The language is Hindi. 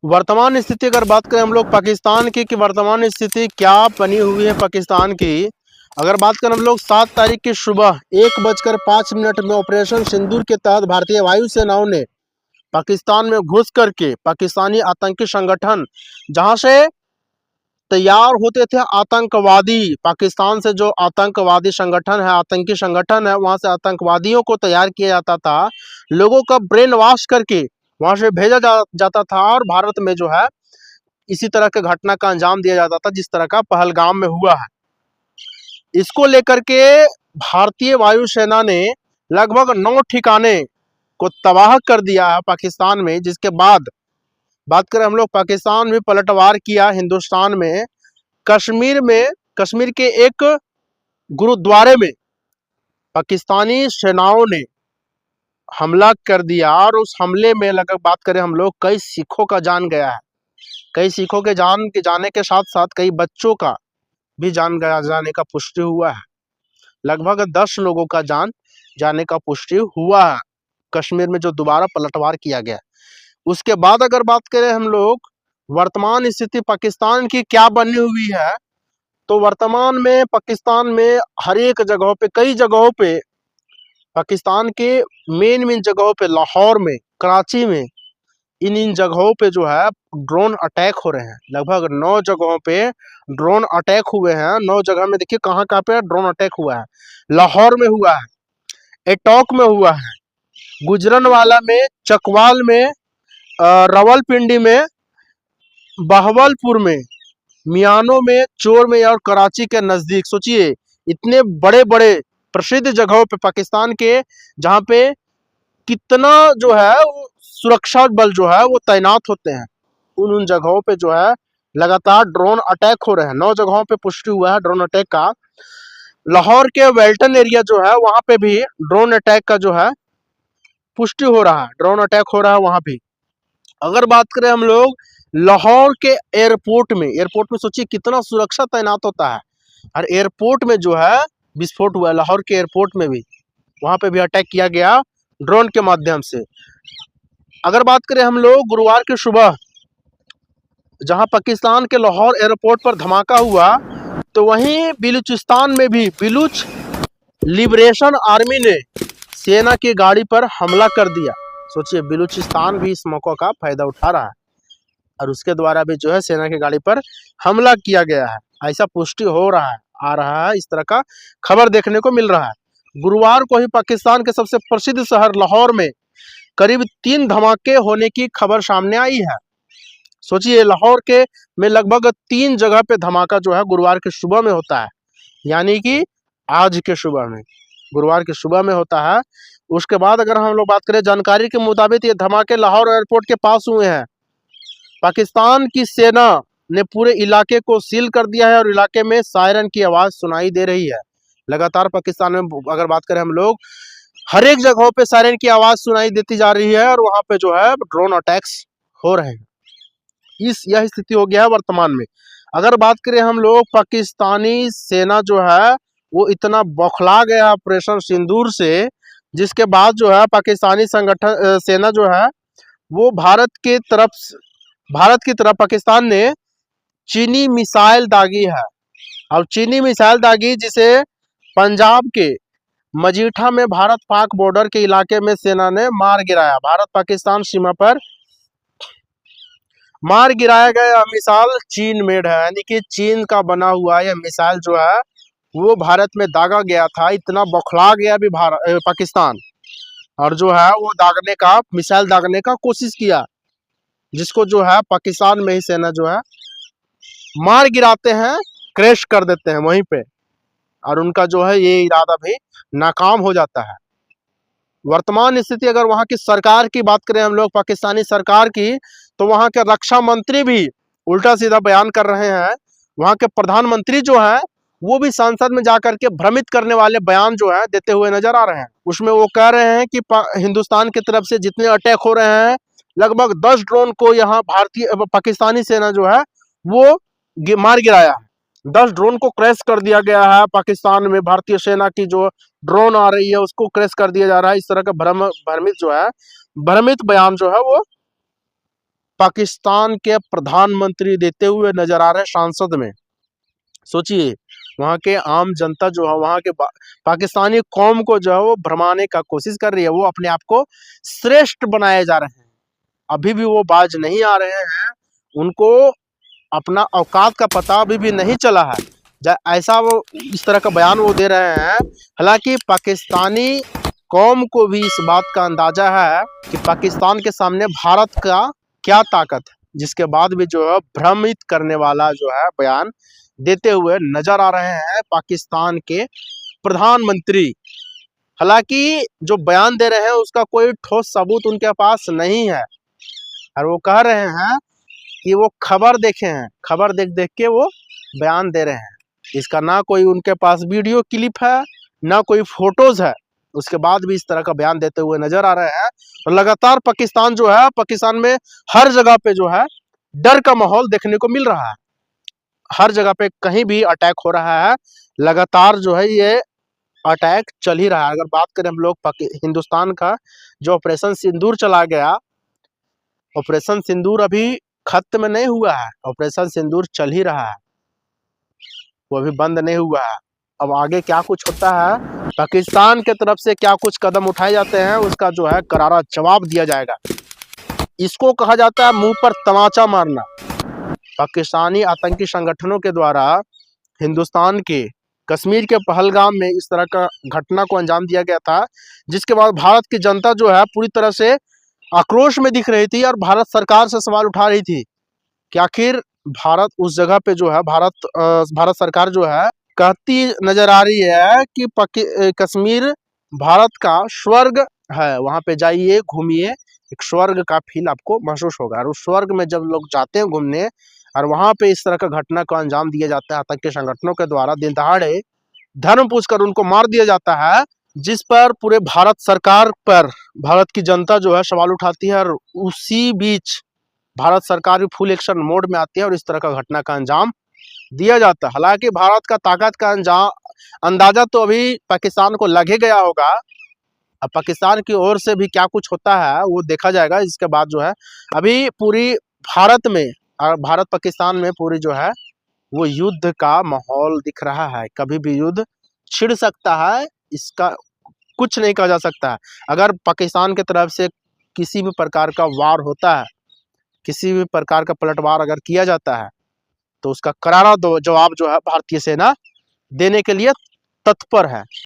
वर्तमान स्थिति अगर बात करें हम लोग पाकिस्तान की कि वर्तमान स्थिति क्या बनी हुई है पाकिस्तान की। अगर बात करें हम लोग 7 तारीख की सुबह 1:05 में ऑपरेशन सिंदूर के तहत भारतीय वायुसेनाओं ने पाकिस्तान में घुस करके पाकिस्तानी आतंकी संगठन जहां से तैयार होते थे आतंकवादी, पाकिस्तान से जो आतंकवादी संगठन है, आतंकी संगठन है, वहां से आतंकवादियों को तैयार किया जाता था, लोगों का ब्रेन वॉश करके वहां से भेजा जाता था और भारत में जो है इसी तरह के घटना का अंजाम दिया जाता था जिस तरह का पहलगाम में हुआ है। इसको लेकर के भारतीय वायुसेना ने लगभग 9 ठिकाने को तबाह कर दिया है पाकिस्तान में। जिसके बाद बात करें हम लोग, पाकिस्तान भी पलटवार किया हिंदुस्तान में, कश्मीर के एक गुरुद्वारे में पाकिस्तानी सेनाओं ने हमला कर दिया और उस हमले में लगभग बात करें हम लोग कई सिखों का जान गया है। कई सिखों के जाने के साथ साथ कई बच्चों का भी जाने का पुष्टि हुआ है। लगभग 10 लोगों का जान जाने का पुष्टि हुआ है कश्मीर में जो दोबारा पलटवार किया गया। उसके बाद अगर बात करें हम लोग वर्तमान स्थिति पाकिस्तान की क्या बनी हुई है, तो वर्तमान में पाकिस्तान में हर एक जगहों पे, कई जगहों पे, पाकिस्तान के मेन जगहों पे, लाहौर में, कराची में, इन जगहों पे जो है ड्रोन अटैक हो रहे हैं। लगभग 9 जगहों पे ड्रोन अटैक हुए हैं। 9 जगह में देखिए कहाँ कहाँ पे ड्रोन अटैक हुआ है। लाहौर में हुआ है, एटॉक में हुआ है, गुजरनवाला में, चकवाल में, रावलपिंडी में, बहवलपुर में, मियानो में, चोर में और कराची के नजदीक। सोचिए इतने बड़े बड़े प्रसिद्ध जगहों पे पाकिस्तान के, जहाँ पे कितना जो है वो सुरक्षा बल जो है वो तैनात होते हैं, उन जगहों पे जो है लगातार ड्रोन अटैक हो रहे हैं। 9 जगहों पे पुष्टि हुआ है ड्रोन अटैक का। लाहौर के वेल्टन एरिया जो है वहां पे भी ड्रोन अटैक का जो है पुष्टि हो रहा है, ड्रोन अटैक हो रहा है वहां भी। अगर बात करें हम लोग लाहौर के एयरपोर्ट में सोचिए कितना सुरक्षा तैनात होता है, और एयरपोर्ट में जो है विस्फोट हुआ है। लाहौर के एयरपोर्ट में भी, वहां पे भी अटैक किया गया ड्रोन के माध्यम से। अगर बात करें हम लोग गुरुवार की सुबह जहां पाकिस्तान के लाहौर एयरपोर्ट पर धमाका हुआ, तो वहीं बिलूचिस्तान में भी बिलूच लिबरेशन आर्मी ने सेना की गाड़ी पर हमला कर दिया। सोचिए बिलूचिस्तान भी इस मौका का फायदा उठा रहा है और उसके द्वारा भी जो है सेना की गाड़ी पर हमला किया गया है, ऐसा पुष्टि हो रहा है, आ रहा है, इस तरह का खबर देखने को मिल रहा है। गुरुवार को ही पाकिस्तान के सबसे प्रसिद्ध शहर लाहौर में करीब 3 धमाके होने की खबर सामने आई है। सोचिए लाहौर के में लगभग 3 जगह पे धमाका जो है गुरुवार की सुबह में होता है, यानी कि आज के सुबह में, गुरुवार की सुबह में होता है। उसके बाद अगर हम लोग बात करें, जानकारी के मुताबिक ये धमाके लाहौर एयरपोर्ट के पास हुए हैं। पाकिस्तान की सेना ने पूरे इलाके को सील कर दिया है और इलाके में सायरन की आवाज सुनाई दे रही है। लगातार पाकिस्तान में अगर बात करें हम लोग हर एक जगहों पे सायरन की आवाज सुनाई देती जा रही है और वहां पे जो है ड्रोन अटैक्स हो रहे हैं। यह स्थिति हो गया है वर्तमान में। अगर बात करें हम लोग पाकिस्तानी सेना जो है वो इतना बौखला गया ऑपरेशन सिंदूर से, जिसके बाद जो है पाकिस्तानी संगठन सेना जो है वो भारत की तरफ पाकिस्तान ने चीनी मिसाइल दागी है। अब चीनी मिसाइल दागी जिसे पंजाब के मजीठा में भारत पाक बॉर्डर के इलाके में सेना ने मार गिराया। भारत पाकिस्तान सीमा पर मार गिराया गया मिसाइल चीन मेड है, यानी कि चीन का बना हुआ यह मिसाइल जो है वो भारत में दागा गया था। इतना बौखला गया भी पाकिस्तान, और जो है वो मिसाइल दागने का कोशिश किया, जिसको जो है पाकिस्तान में ही सेना जो है मार गिराते हैं, क्रैश कर देते हैं वहीं पे, और उनका जो है ये इरादा भी नाकाम हो जाता है। वर्तमान स्थिति अगर वहां की सरकार की बात करें हम लोग, पाकिस्तानी सरकार की, तो वहां के रक्षा मंत्री भी उल्टा सीधा बयान कर रहे हैं। वहां के प्रधानमंत्री जो है वो भी संसद में जाकर के भ्रमित करने वाले बयान जो है देते हुए नजर आ रहे हैं। उसमें वो कह रहे हैं कि हिंदुस्तान की तरफ से जितने अटैक हो रहे हैं, लगभग 10 ड्रोन को यहाँ पाकिस्तानी सेना जो है वो मार गिराया है। 10 ड्रोन को क्रैश कर दिया गया है पाकिस्तान में। भारतीय सेना की जो ड्रोन आ रही है उसको क्रैश कर दिया जा रहा है। इस तरह का भ्रमित बयान जो है वो पाकिस्तान के प्रधानमंत्री देते हुए नजर आ रहे हैं संसद में। सोचिए, वहां के आम जनता जो है, वहां के पाकिस्तानी कौम को जो है वो भरमाने का कोशिश कर रही है। वो अपने आप को श्रेष्ठ बनाए जा रहे हैं। अभी भी वो बाज नहीं आ रहे हैं, उनको अपना औकात का पता अभी भी नहीं चला है। ऐसा वो इस तरह का बयान वो दे रहे हैं। हालांकि पाकिस्तानी कौम को भी इस बात का अंदाजा है कि पाकिस्तान के सामने भारत का क्या ताकत है, जिसके बाद भी जो है भ्रमित करने वाला जो है बयान देते हुए नजर आ रहे हैं पाकिस्तान के प्रधानमंत्री। हालांकि जो बयान दे रहे हैं उसका कोई ठोस सबूत उनके पास नहीं है, और वो कह रहे हैं कि वो खबर देखे हैं, खबर देख देख के वो बयान दे रहे हैं। इसका ना कोई उनके पास वीडियो क्लिप है, ना कोई फोटोज है, उसके बाद भी इस तरह का बयान देते हुए नजर आ रहे हैं। और लगातार पाकिस्तान जो है, पाकिस्तान में हर जगह पे जो है डर का माहौल देखने को मिल रहा है। हर जगह पे कहीं भी अटैक हो रहा है, लगातार जो है ये अटैक चल ही रहा है। अगर बात करें हम लोग हिंदुस्तान का, जो ऑपरेशन सिंदूर चला गया, ऑपरेशन सिंदूर अभी खत्म नहीं हुआ है, ऑपरेशन सिंदूर चल ही रहा है, वो अभी बंद नहीं हुआ है। अब आगे क्या कुछ होता है, पाकिस्तान के तरफ से क्या कुछ कदम उठाए जाते हैं, उसका जो है करारा जवाब दिया जाएगा। इसको कहा जाता है मुंह पर तमाचा मारना। पाकिस्तानी आतंकी संगठनों के द्वारा हिंदुस्तान के कश्मीर के पहलगाम में इस तरह का घटना को अंजाम दिया गया था, जिसके बाद भारत की जनता जो है पूरी तरह से आक्रोश में दिख रही थी और भारत सरकार से सवाल उठा रही थी कि आखिर भारत उस जगह पे जो है भारत सरकार जो है कहती नजर आ रही है कि कश्मीर भारत का स्वर्ग है, वहां पे जाइए, घूमिए, एक स्वर्ग का फील आपको महसूस होगा। और उस स्वर्ग में जब लोग जाते हैं घूमने, और वहां पे इस तरह का घटना को अंजाम दिया जाता है आतंकी संगठनों के द्वारा, दिन दहाड़े धर्म पूछकर उनको मार दिया जाता है, जिस पर पूरे भारत सरकार पर भारत की जनता जो है सवाल उठाती है। और उसी बीच भारत सरकार भी फुल एक्शन मोड में आती है और इस तरह का घटना का अंजाम दिया जाता है। हालांकि भारत का ताकत का अंदाजा तो अभी पाकिस्तान को लग ही गया होगा। अब पाकिस्तान की ओर से भी क्या कुछ होता है वो देखा जाएगा। इसके बाद जो है अभी पूरी भारत में और भारत पाकिस्तान में पूरी जो है वो युद्ध का माहौल दिख रहा है। कभी भी युद्ध छिड़ सकता है, इसका कुछ नहीं कहा जा सकता है। अगर पाकिस्तान की तरफ से किसी भी प्रकार का वार होता है, किसी भी प्रकार का पलटवार अगर किया जाता है, तो उसका करारा जवाब जो है भारतीय सेना देने के लिए तत्पर है।